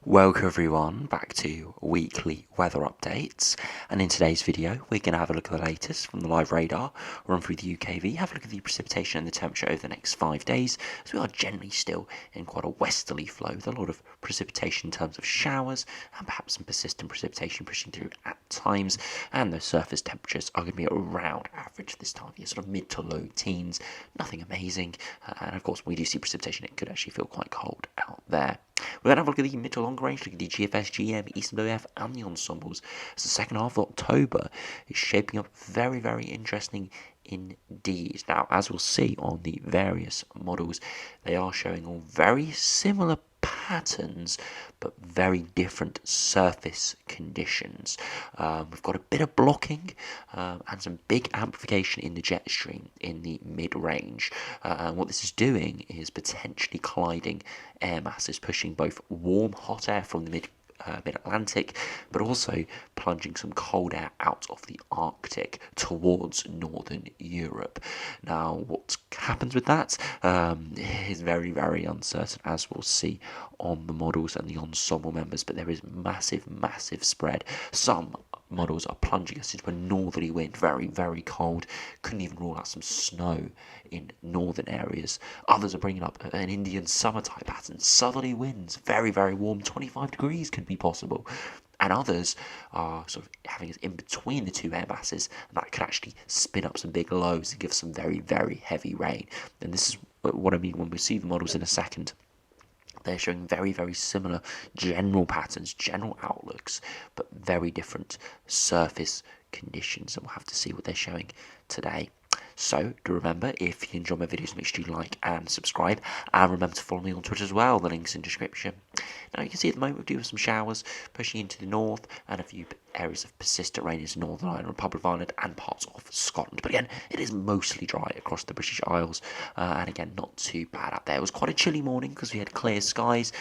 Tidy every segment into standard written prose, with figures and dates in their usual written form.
Welcome everyone back to weekly weather updates, and in today's video we're going to have a look at the latest from the live radar, run through the UKV, have a look at the precipitation and the temperature over the next 5 days, as we are generally still in quite a westerly flow with a lot of precipitation in terms of showers and perhaps some persistent precipitation pushing through at times, and those surface temperatures are going to be around average this time of year, sort of mid to low teens, nothing amazing, and of course when we do see precipitation it could actually feel quite cold out there. We're going to have a look at the mid to long range, look at the GFS, GM, Eastern WF and the ensembles. As the second half of October is shaping up very, very interesting indeed. Now, as we'll see on the various models, they are showing all very similar patterns but very different surface conditions. We've got a bit of blocking and some big amplification in the jet stream in the mid-range. And what this is doing is potentially colliding air masses, pushing both warm hot air from the mid-Atlantic, but also plunging some cold air out of the Arctic towards northern Europe. Now, what happens with that is very, very uncertain, as we'll see on the models and the ensemble members, but there is massive, massive spread. Some models are plunging us into a northerly wind, very, very cold. Couldn't even rule out some snow in northern areas. Others are bringing up an Indian summer type pattern, southerly winds, very, very warm, 25 degrees could be possible. And others are sort of having us in between the two air masses, and that could actually spin up some big lows and give some very, very heavy rain. And this is what I mean when we see the models in a second. They're showing very, very similar general patterns, general outlooks, but very different surface conditions, and we'll have to see what they're showing today. So, do remember, if you enjoy my videos, make sure you like and subscribe, and remember to follow me on Twitter as well, the link's in the description. Now, you can see at the moment we do have some showers pushing into the north, and a few areas of persistent rain into Northern Ireland, Republic of Ireland, and parts of Scotland. But again, it is mostly dry across the British Isles, and again, not too bad out there. It was quite a chilly morning because we had clear skies,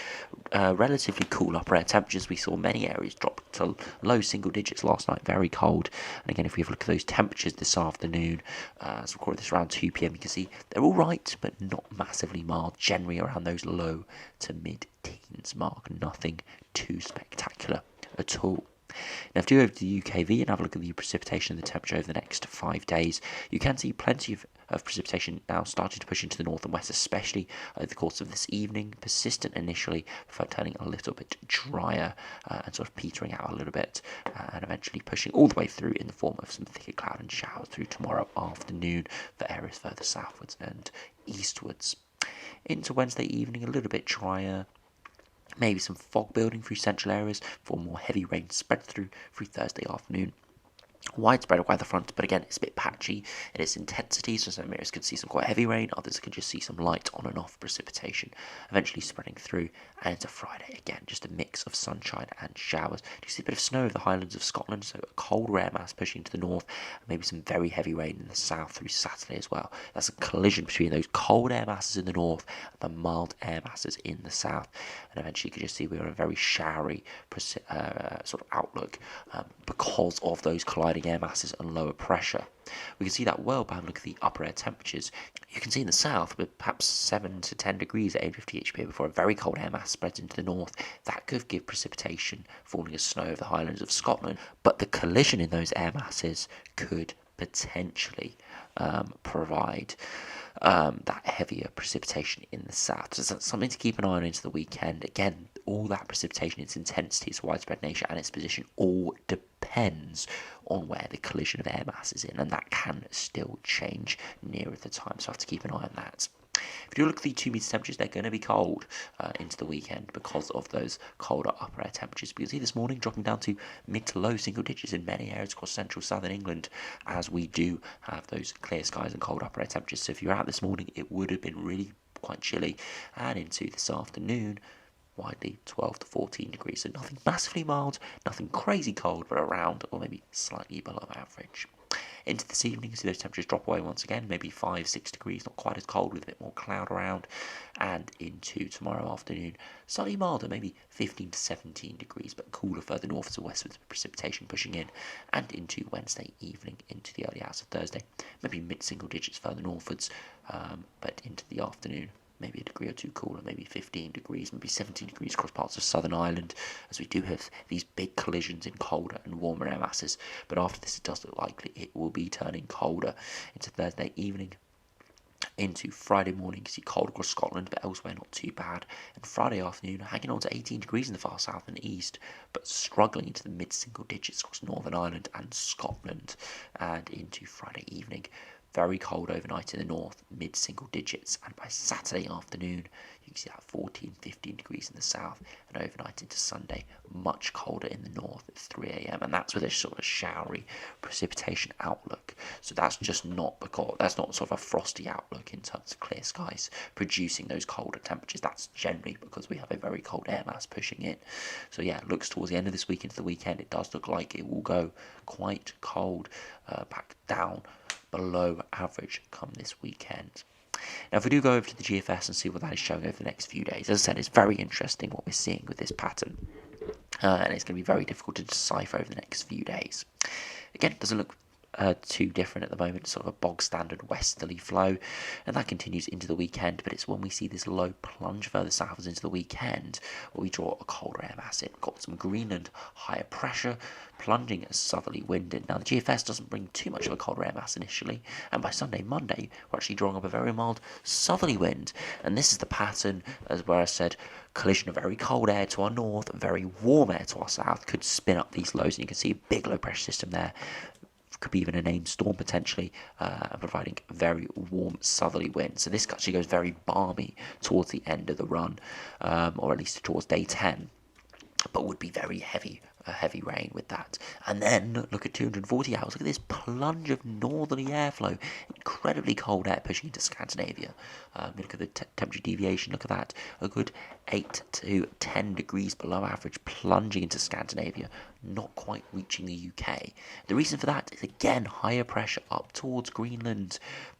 relatively cool upper air temperatures. We saw many areas drop to low single digits last night, very cold. And again, if we have a look at those temperatures this afternoon, as we record this around 2 p.m, you can see they're all right, but not massively mild, generally around those low to mid-teens mark. Nothing too spectacular at all. Now, if you go over to the UKV and have a look at the precipitation and the temperature over the next 5 days, you can see plenty of precipitation now starting to push into the north and west, especially over the course of this evening. Persistent initially, before turning a little bit drier and sort of petering out a little bit, and eventually pushing all the way through in the form of some thicker cloud and showers through tomorrow afternoon for areas further southwards and eastwards. Into Wednesday evening, a little bit drier. Maybe some fog building through central areas for more heavy rain spread through Thursday afternoon. Widespread weather front, but again, it's a bit patchy in its intensity, so some areas could see some quite heavy rain, others could just see some light on and off precipitation, eventually spreading through, and into Friday, again, just a mix of sunshine and showers. Do you see a bit of snow over the Highlands of Scotland, so a cold air mass pushing to the north, and maybe some very heavy rain in the south through Saturday as well. That's a collision between those cold air masses in the north and the mild air masses in the south, and eventually you could just see we're in a very showery sort of outlook because of those colliding air masses and lower pressure. We can see that well by having a look at the upper air temperatures. You can see in the south, with perhaps 7 to 10 degrees at 850 HP before a very cold air mass spreads into the north. That could give precipitation, falling as snow over the Highlands of Scotland, but the collision in those air masses could potentially provide that heavier precipitation in the south. So that's something to keep an eye on into the weekend. Again, all that precipitation, its intensity, its widespread nature, and its position all depends on where the collision of air mass is in, and that can still change nearer the time, so I have to keep an eye on that. If you look at the 2 meter temperatures, they're going to be cold into the weekend because of those colder upper air temperatures. You can see this morning dropping down to mid to low single digits in many areas across central southern England, as we do have those clear skies and cold upper air temperatures. So if you're out this morning, it would have been really quite chilly, and into this afternoon, widely 12 to 14 degrees. So nothing massively mild, nothing crazy cold, but around or maybe slightly below average. Into this evening, you see those temperatures drop away once again, maybe 5-6 degrees, not quite as cold with a bit more cloud around. And into tomorrow afternoon, slightly milder, maybe 15 to 17 degrees, but cooler further north to west with precipitation pushing in. And into Wednesday evening, into the early hours of Thursday, maybe mid-single digits further northwards, but into the afternoon, maybe a degree or two cooler, maybe 15 degrees, maybe 17 degrees across parts of Southern Ireland, as we do have these big collisions in colder and warmer air masses. But after this, it does look likely it will be turning colder into Thursday evening, into Friday morning. You see cold across Scotland, but elsewhere not too bad. And Friday afternoon, hanging on to 18 degrees in the far south and east, but struggling into the mid-single digits across Northern Ireland and Scotland. And into Friday evening, very cold overnight in the north, mid-single digits. And by Saturday afternoon, you can see that 14, 15 degrees in the south, and overnight into Sunday, much colder in the north at 3 a.m. And that's with a sort of showery precipitation outlook. So that's just not because that's not sort of a frosty outlook in terms of clear skies producing those colder temperatures. That's generally because we have a very cold air mass pushing in. So yeah, it looks towards the end of this week into the weekend, it does look like it will go quite cold, back down below average come this weekend. Now, if we do go over to the GFS and see what that is showing over the next few days, as I said, it's very interesting what we're seeing with this pattern, and it's going to be very difficult to decipher over the next few days. Again, it doesn't look too different at the moment, sort of a bog standard westerly flow, and that continues into the weekend. But it's when we see this low plunge further southwards into the weekend where we draw a colder air mass in. We've got some Greenland higher pressure plunging a southerly wind in. Now the GFS doesn't bring too much of a colder air mass initially, and by Sunday, Monday, we're actually drawing up a very mild southerly wind. And this is the pattern, as where I said, collision of very cold air to our north, very warm air to our south could spin up these lows, and you can see a big low pressure system there. Could be even a named storm potentially, providing very warm southerly wind. So this actually goes very balmy towards the end of the run, or at least towards day 10, but would be very heavy rain with that. And then look at 240 hours. Look at this plunge of northerly airflow, incredibly cold air pushing into Scandinavia. Look at the temperature deviation. Look at that, a good 8 to 10 degrees below average, plunging into Scandinavia, not quite reaching the UK. The reason for that is again higher pressure up towards Greenland,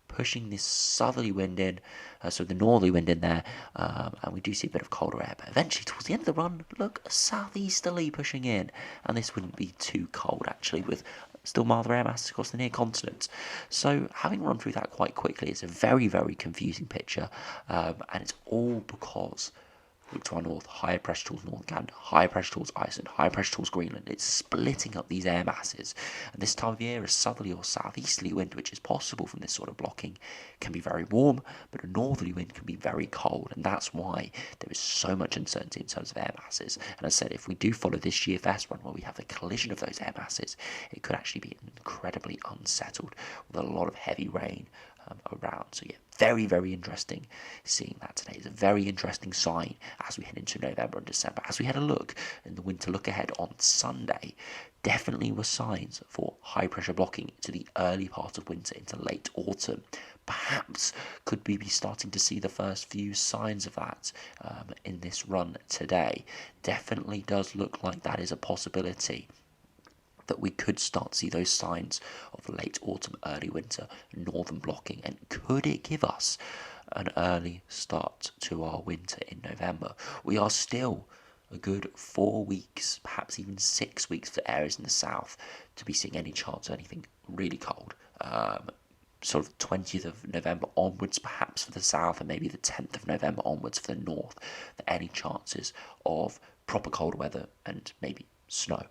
pushing this southerly wind in, so the northerly wind in there, and we do see a bit of colder air, but eventually towards the end of the run, look, a southeasterly pushing in, and this wouldn't be too cold actually, with still milder air masses across the near continent. So having run through that quite quickly, it's a very, very confusing picture, and it's all because look to our north, higher pressure towards Northern Canada, higher pressure towards Iceland, higher pressure towards Greenland. It's splitting up these air masses. And this time of year, a southerly or southeasterly wind, which is possible from this sort of blocking, can be very warm, but a northerly wind can be very cold. And that's why there is so much uncertainty in terms of air masses. And as I said, if we do follow this GFS run where we have the collision of those air masses, it could actually be incredibly unsettled with a lot of heavy rain around. So yeah, very, very interesting seeing that today. It's a very interesting sign as we head into November and December. As we had a look in the winter look ahead on Sunday, definitely were signs for high pressure blocking to the early part of winter into late autumn. Perhaps could we be starting to see the first few signs of that in this run today? Definitely does look like that is a possibility, that we could start to see those signs of late autumn, early winter, northern blocking. And could it give us an early start to our winter in November? We are still a good 4 weeks, perhaps even 6 weeks for areas in the south to be seeing any chance of anything really cold. Sort of 20th of November onwards, perhaps for the south, and maybe the 10th of November onwards for the north, for any chances of proper cold weather and maybe snow.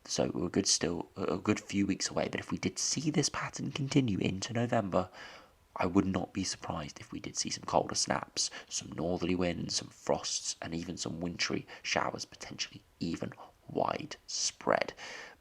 So we're a good few weeks away. But if we did see this pattern continue into November, I would not be surprised if we did see some colder snaps, some northerly winds, some frosts, and even some wintry showers, potentially even widespread.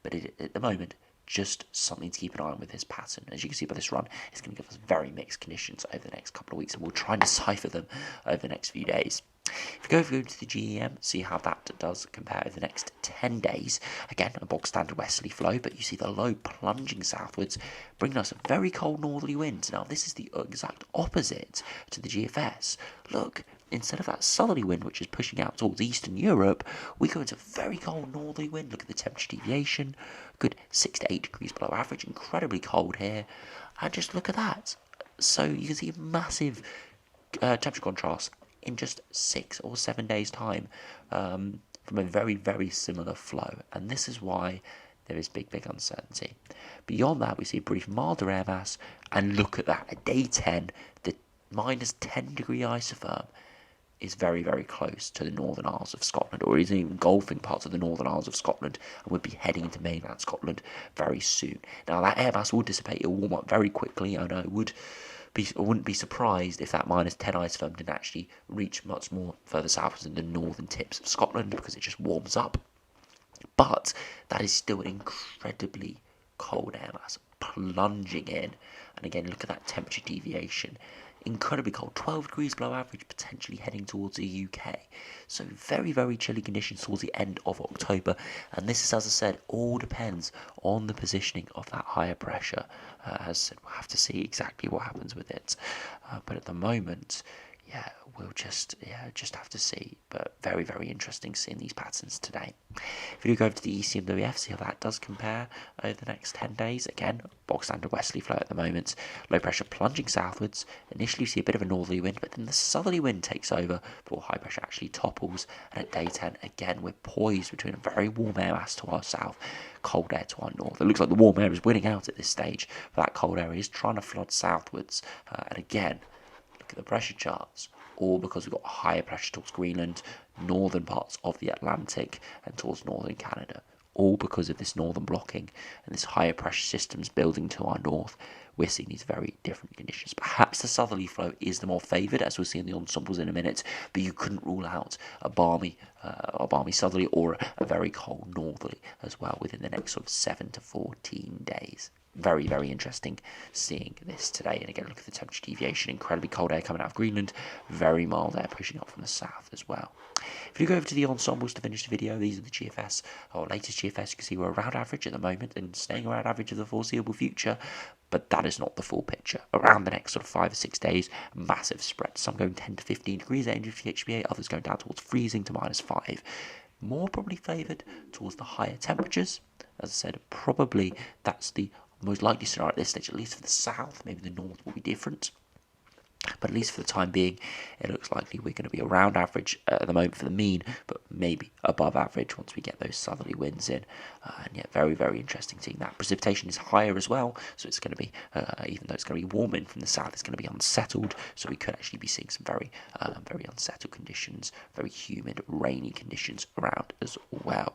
But at the moment, just something to keep an eye on with this pattern. As you can see by this run, it's going to give us very mixed conditions over the next couple of weeks, and we'll try and decipher them over the next few days. If you go over to the GEM, see how that does compare over the next 10 days. Again, a bog standard westerly flow, but you see the low plunging southwards, bringing us a very cold northerly wind. Now, this is the exact opposite to the GFS. Look, instead of that southerly wind, which is pushing out towards Eastern Europe, we go into very cold northerly wind. Look at the temperature deviation, good 6 to 8 degrees below average, incredibly cold here. And just look at that. So you can see a massive temperature contrast in just 6 or 7 days' time from a very, very similar flow. And this is why there is big, big uncertainty. Beyond that, we see a brief milder air mass, and look at that. At day 10, the minus 10 degree isotherm is very, very close to the Northern Isles of Scotland, or is even engulfing parts of the Northern Isles of Scotland, and would be heading into mainland Scotland very soon. Now, that air mass will dissipate, it will warm up very quickly, and I wouldn't be surprised if that minus 10 isotherm didn't actually reach much more further south than the northern tips of Scotland, because it just warms up. But that is still an incredibly cold air mass plunging in, and again, look at that temperature deviation. Incredibly cold, 12 degrees below average, potentially heading towards the UK. So very, very chilly conditions towards the end of October. And this is, as I said, all depends on the positioning of that higher pressure. As I said, we'll have to see exactly what happens with it. But at the moment, yeah, we'll just have to see. But very, very interesting seeing these patterns today. If you do go over to the ECMWF, see how that does compare over the next 10 days. Again, bog standard westerly flow at the moment. Low pressure plunging southwards. Initially you see a bit of a northerly wind, but then the southerly wind takes over before high pressure actually topples. And at day 10, again, we're poised between a very warm air mass to our south, cold air to our north. It looks like the warm air is winning out at this stage, but that cold air is trying to flood southwards. And again, look at the pressure charts, all because we've got higher pressure towards Greenland, northern parts of the Atlantic, and towards northern Canada, all because of this northern blocking and this higher pressure systems building to our north. We're seeing these very different conditions. Perhaps the southerly flow is the more favoured, as we'll see in the ensembles in a minute, but you couldn't rule out a balmy southerly or a very cold northerly as well within the next sort of 7 to 14 days. Very, very interesting seeing this today. And again, look at the temperature deviation. Incredibly cold air coming out of Greenland. Very mild air pushing up from the south as well. If you go over to the ensembles to finish the video, these are the GFS, or latest GFS. You can see we're around average at the moment and staying around average of the foreseeable future. But that is not the full picture. Around the next sort of 5 or 6 days, massive spread. Some going 10 to 15 degrees at HBA, others going down towards freezing to -5. More probably favoured towards the higher temperatures. As I said, probably that's the most likely scenario at this stage, at least for the south. Maybe the north will be different, but at least for the time being, it looks likely we're going to be around average at the moment for the mean, but maybe above average once we get those southerly winds in. And yeah, very, very interesting seeing that. Precipitation is higher as well, so it's going to be, even though it's going to be warm in from the south, it's going to be unsettled, so we could actually be seeing some very, very unsettled conditions, very humid, rainy conditions around as well.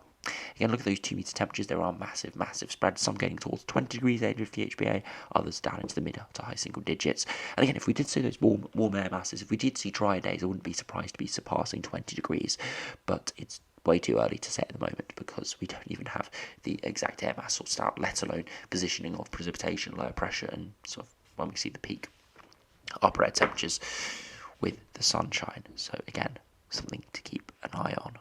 Again, look at those 2 meter temperatures. There are massive, massive spreads. Some getting towards 20 degrees at the HBA, others down into the mid to high single digits. And again, if we did see those warm air masses, if we did see drier days, I wouldn't be surprised to be surpassing 20 degrees. But it's way too early to say at the moment because we don't even have the exact air mass sorted out, let alone positioning of precipitation, lower pressure, and sort of when we see the peak upper air temperatures with the sunshine. So again, something to keep an eye on.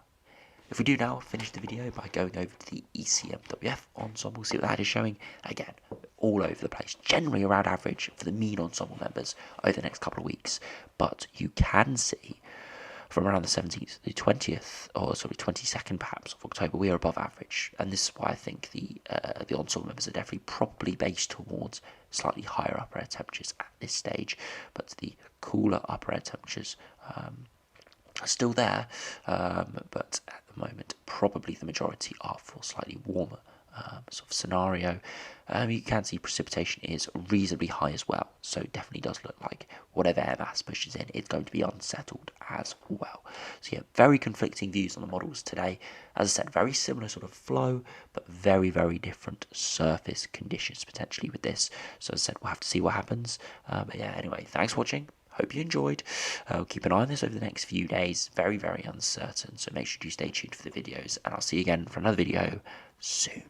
If we do now finish the video by going over to the ECMWF ensemble, see what that is showing. Again, all over the place, generally around average for the mean ensemble members over the next couple of weeks. But you can see from around the 17th, the 20th, or sorry, 22nd perhaps of October, we are above average. And this is why I think the ensemble members are definitely probably based towards slightly higher upper air temperatures at this stage. But the cooler upper air temperatures are still there, but at the moment probably the majority are for slightly warmer sort of scenario. You can see precipitation is reasonably high as well, so it definitely does look like whatever air mass pushes in, it's going to be unsettled as well. So yeah, very conflicting views on the models today. As I said, very similar sort of flow, but very, very different surface conditions potentially with this. So as I said, we'll have to see what happens. But yeah, anyway, thanks for watching. Hope you enjoyed. Keep an eye on this over the next few days. Very, very uncertain. So make sure you stay tuned for the videos. And I'll see you again for another video soon.